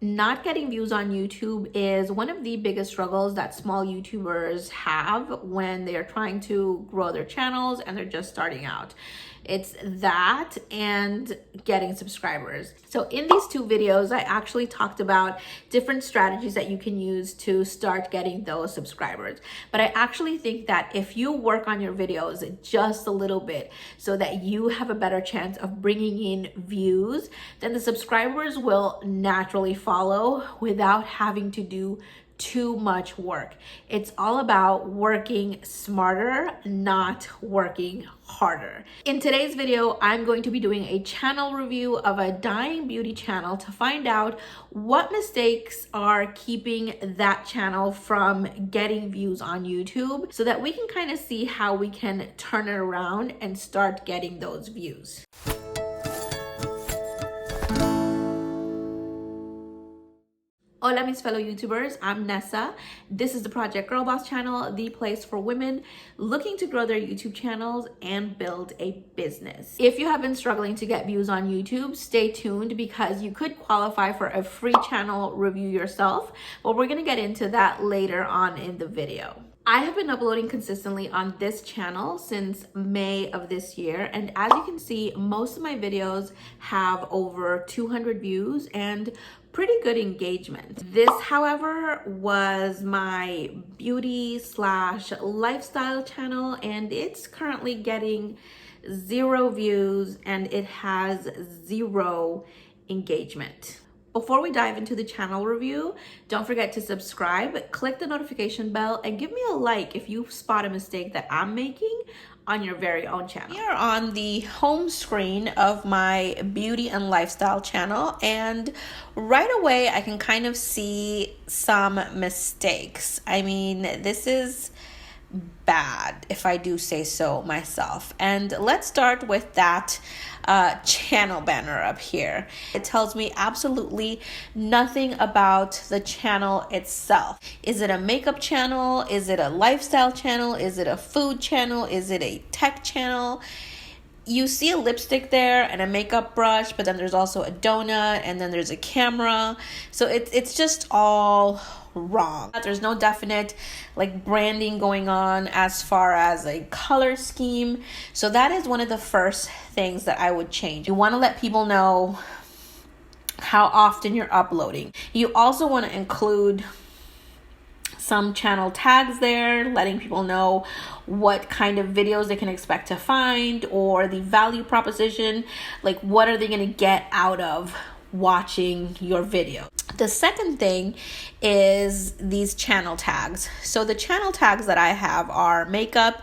Not getting views on YouTube is one of the biggest struggles that small YouTubers have when they're trying to grow their channels and they're just starting out. It's that and getting subscribers. So in these two videos, I actually talked about different strategies that you can use to start getting those subscribers. But I actually think that if you work on your videos just a little bit so that you have a better chance of bringing in views, then the subscribers will naturally follow without having to do too much work. It's all about working smarter, not working harder. In today's video, I'm going to be doing a channel review of a dying beauty channel to find out what mistakes are keeping that channel from getting views on YouTube so that we can kind of see how we can turn it around and start getting those views. Hola mis fellow YouTubers, I'm Nessa. This is the Project Girl Boss channel, the place for women looking to grow their YouTube channels and build a business. If you have been struggling to get views on YouTube, stay tuned because you could qualify for a free channel review yourself, but we're gonna get into that later on in the video. I have been uploading consistently on this channel since May of this year, and as you can see, most of my videos have over 200 views and pretty good engagement. This, however, was my beauty/lifestyle channel, and it's currently getting 0 views and it has 0 engagement. Before we dive into the channel review, don't forget to subscribe, click the notification bell, and give me a like if you spot a mistake that I'm making on your very own channel. We are on the home screen of my beauty and lifestyle channel, and right away I can kind of see some mistakes. I mean, this is bad if I do say so myself. And let's start with that channel banner up here. It tells me absolutely nothing about the channel itself. Is it a makeup channel? Is it a lifestyle channel? Is it a food channel? Is it a tech channel? You see a lipstick there and a makeup brush, but then there's also a donut and then there's a camera. So it's just all wrong. There's no definite like branding going on as far as a color scheme. So that is one of the first things that I would change. You want to let people know how often you're uploading. You also want to include some channel tags there, letting people know what kind of videos they can expect to find, or the value proposition, like what are they going to get out of watching your video. The second thing is these channel tags. So the channel tags that I have are makeup,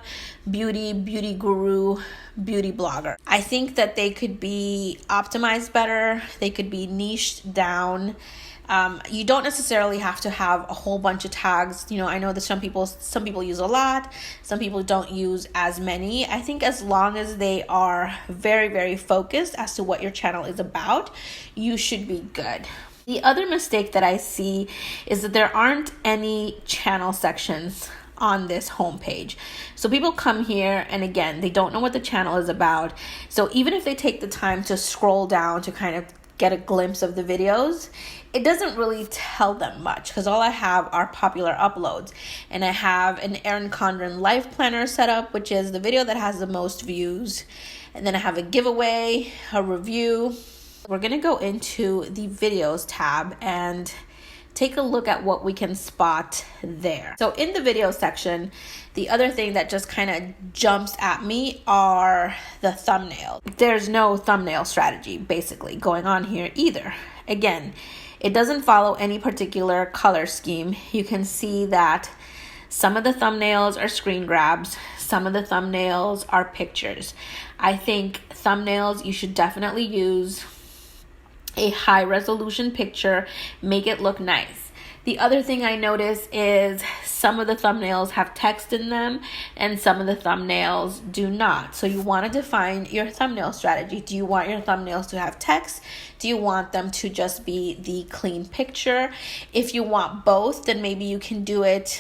beauty, beauty guru, beauty blogger. I think that they could be optimized better. They could be niched down. You don't necessarily have to have a whole bunch of tags. You know, I know that some people use a lot, some people don't use as many. I think as long as they are very, very focused as to what your channel is about, you should be good. The other mistake that I see is that there aren't any channel sections on this homepage. So people come here and again, they don't know what the channel is about. So even if they take the time to scroll down to kind of get a glimpse of the videos, it doesn't really tell them much because all I have are popular uploads. And I have an Erin Condren life planner set up, which is the video that has the most views. And then I have a giveaway, a review. We're gonna go into the videos tab and take a look at what we can spot there. So in the video section, the other thing that just kind of jumps at me are the thumbnails. There's no thumbnail strategy basically going on here either. Again, it doesn't follow any particular color scheme. You can see that some of the thumbnails are screen grabs. Some of the thumbnails are pictures. I think thumbnails, you should definitely use a high resolution picture, make it look nice. The other thing I notice is some of the thumbnails have text in them and some of the thumbnails do not. So you want to define your thumbnail strategy. Do you want your thumbnails to have text? Do you want them to just be the clean picture? If you want both, then maybe you can do it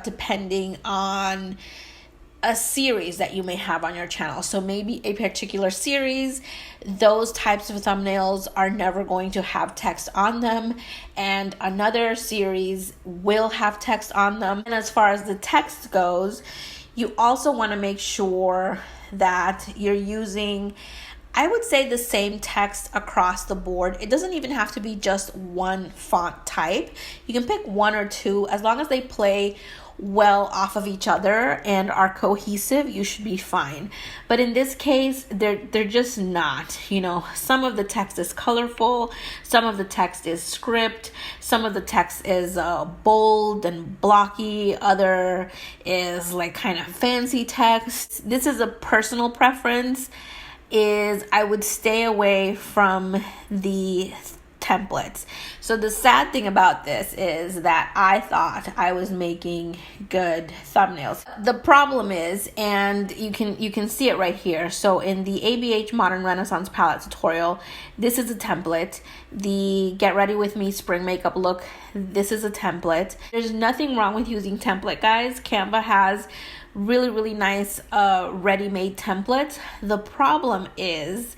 depending on a series that you may have on your channel. So maybe a particular series, those types of thumbnails are never going to have text on them, and another series will have text on them. And as far as the text goes, you also want to make sure that you're using, I would say, the same text across the board. It doesn't even have to be just one font type. You can pick one or two. As long as they play well off of each other and are cohesive, you should be fine. But in this case, they're just not. You know, some of the text is colorful, some of the text is script, some of the text is bold and blocky, other is like kind of fancy text. This is a personal preference. Is I would stay away from the templates. So the sad thing about this is that I thought I was making good thumbnails. The problem is, and you can see it right here. So in the ABH Modern Renaissance palette tutorial, this is a template. The Get Ready With Me spring makeup look, this is a template. There's nothing wrong with using template, guys. Canva has really nice ready-made templates. The problem is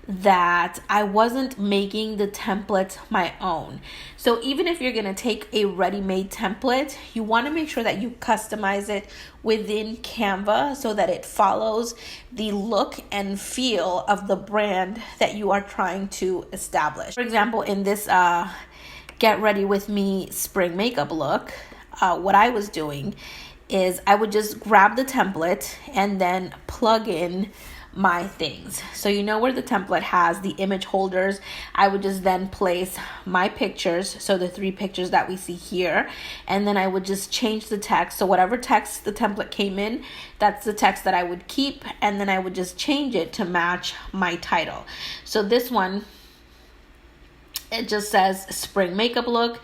that I wasn't making the template my own. So even if you're gonna take a ready-made template, you wanna make sure that you customize it within Canva so that it follows the look and feel of the brand that you are trying to establish. For example, in this Get Ready With Me spring makeup look, what I was doing is I would just grab the template and then plug in my things. So you know where the template has the image holders, I would just then place my pictures, so the 3 pictures that we see here, and then I would just change the text. So whatever text the template came in, that's the text that I would keep, and then I would just change it to match my title. So this one, it just says spring makeup look,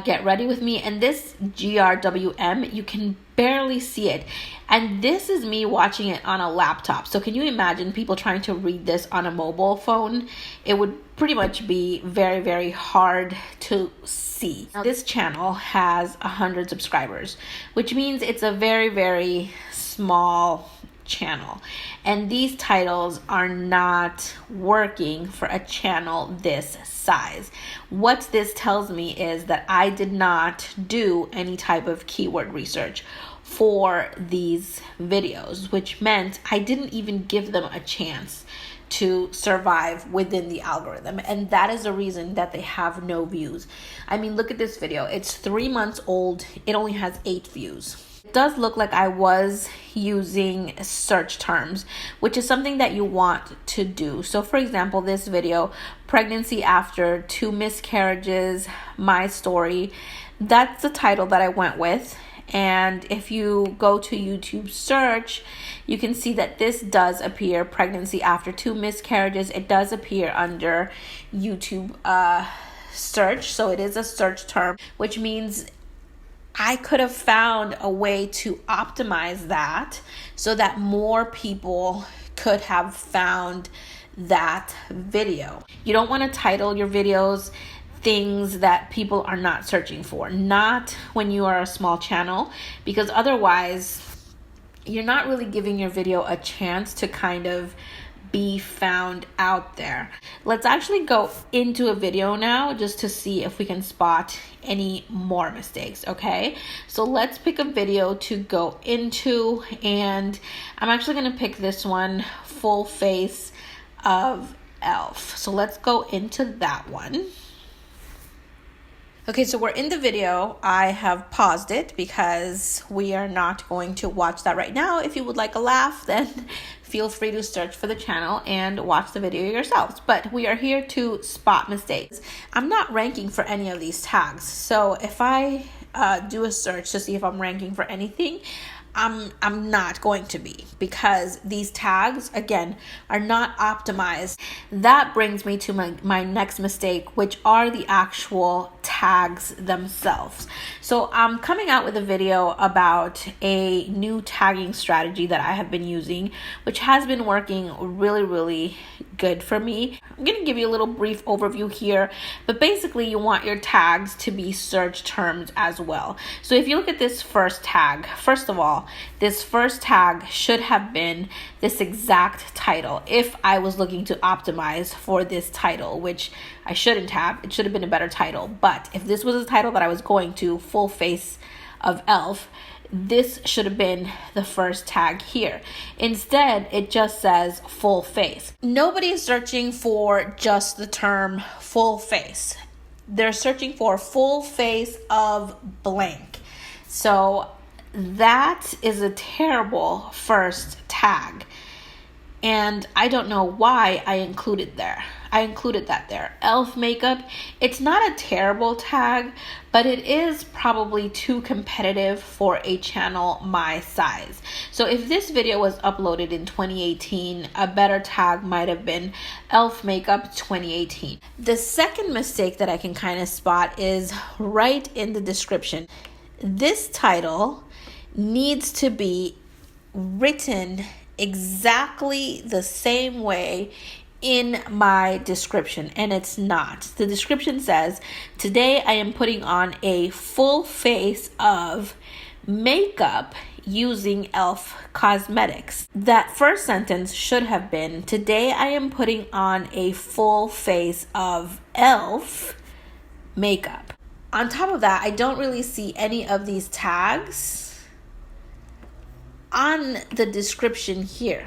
get ready with me, and this GRWM, you can barely see it, and this is me watching it on a laptop. So can you imagine people trying to read this on a mobile phone? It would pretty much be very hard to see. Now, this channel has 100 subscribers, which means it's a very small channel, and these titles are not working for a channel this size. What this tells me is that I did not do any type of keyword research for these videos, which meant I didn't even give them a chance to survive within the algorithm, and that is the reason that they have no views. I mean, look at this video. It's 3 months old. It only has 8 views. Does look like I was using search terms, which is something that you want to do. So for example, this video, pregnancy after 2 miscarriages, my story, that's the title that I went with. And if you go to YouTube search, you can see that this does appear, pregnancy after 2 miscarriages. It does appear under YouTube search. So it is a search term, which means I could have found a way to optimize that so that more people could have found that video. You don't want to title your videos things that people are not searching for, not when you are a small channel, because otherwise you're not really giving your video a chance to kind of be found out there. Let's actually go into a video now just to see if we can spot any more mistakes, okay? So let's pick a video to go into, and I'm actually gonna pick this one, full face of Elf. So let's go into that one. Okay, so we're in the video. I have paused it because we are not going to watch that right now. If you would like a laugh, then feel free to search for the channel and watch the video yourselves. But we are here to spot mistakes. I'm not ranking for any of these tags. So if I do a search to see if I'm ranking for anything, I'm not going to be, because these tags, again, are not optimized. That brings me to my next mistake, which are the actual tags tags themselves. So I'm coming out with a video about a new tagging strategy that I have been using, which has been working really good for me. I'm going to give you a little brief overview here, but basically you want your tags to be search terms as well. So if you look at this first tag, first of all, this first tag should have been this exact title if I was looking to optimize for this title, which I shouldn't have. It should have been a better title. But if this was a title that I was going to, full face of elf, this should have been the first tag here. Instead, it just says full face. Nobody is searching for just the term full face. They're searching for full face of blank. So that is a terrible first tag. And I don't know why I included that there. Elf makeup, it's not a terrible tag, but it is probably too competitive for a channel my size. So if this video was uploaded in 2018, a better tag might have been elf makeup 2018. The second mistake that I can kind of spot is right in the description. This title needs to be written exactly the same way in my description, and it's not. The description says, today I am putting on a full face of makeup using elf cosmetics. That first sentence should have been, today I am putting on a full face of elf makeup. On top of that, I don't really see any of these tags on the description here.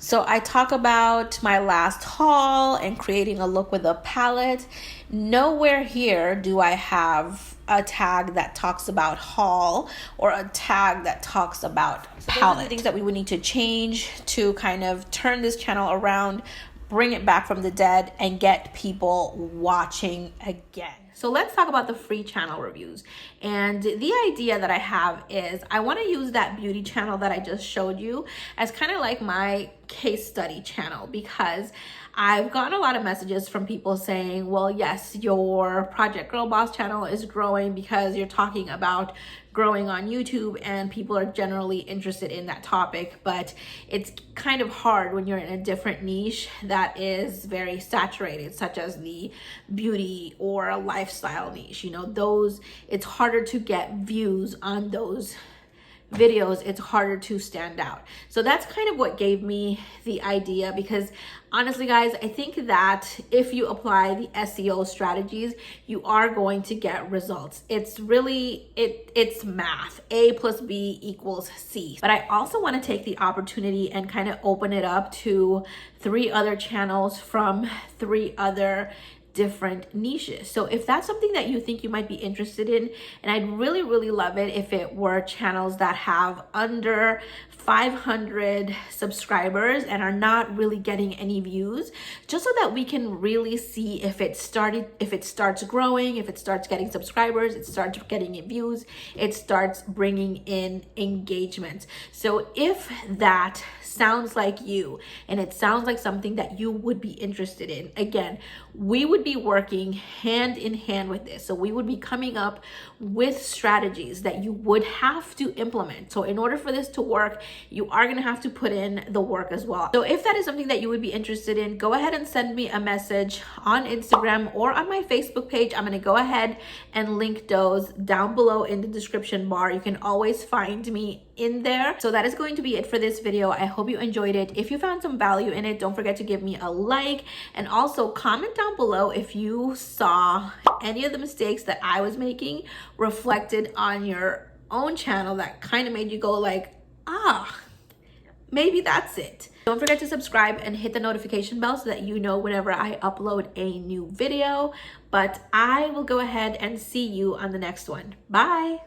So I talk about my last haul and creating a look with a palette. Nowhere here do I have a tag that talks about haul or a tag that talks about palette. Those are the things that we would need to change to kind of turn this channel around, bring it back from the dead, and get people watching again. So let's talk about the free channel reviews. And the idea that I have is I want to use that beauty channel that I just showed you as kind of like my case study channel, because I've gotten a lot of messages from people saying, well, yes, your Project Girl Boss channel is growing because you're talking about growing on YouTube and people are generally interested in that topic, but it's kind of hard when you're in a different niche that is very saturated, such as the beauty or a lifestyle niche. You know, those, it's harder to get views on those videos. It's harder to stand out. So that's kind of what gave me the idea, because honestly guys, I think that if you apply the SEO strategies, you are going to get results. It's really, it's math. A plus B equals C. But I also want to take the opportunity and kind of open it up to 3 other channels from 3 other different niches. So if that's something that you think you might be interested in, and I'd really love it if it were channels that have under 500 subscribers and are not really getting any views, just so that we can really see if it starts growing, if it starts getting subscribers, it starts getting views, it starts bringing in engagement. So if that sounds like you and it sounds like something that you would be interested in, again, we would be working hand in hand with this. So we would be coming up with strategies that you would have to implement. So in order for this to work, you are going to have to put in the work as well. So if that is something that you would be interested in, go ahead and send me a message on Instagram or on my Facebook page. I'm going to go ahead and link those down below in the description bar. You can always find me in there. So that is going to be it for this video. I hope you enjoyed it. If you found some value in it, don't forget to give me a like, and also comment down below if you saw any of the mistakes that I was making reflected on your own channel that kind of made you go like, ah, maybe that's it. Don't forget to subscribe and hit the notification bell so that you know whenever I upload a new video. But I will go ahead and see you on the next one. Bye.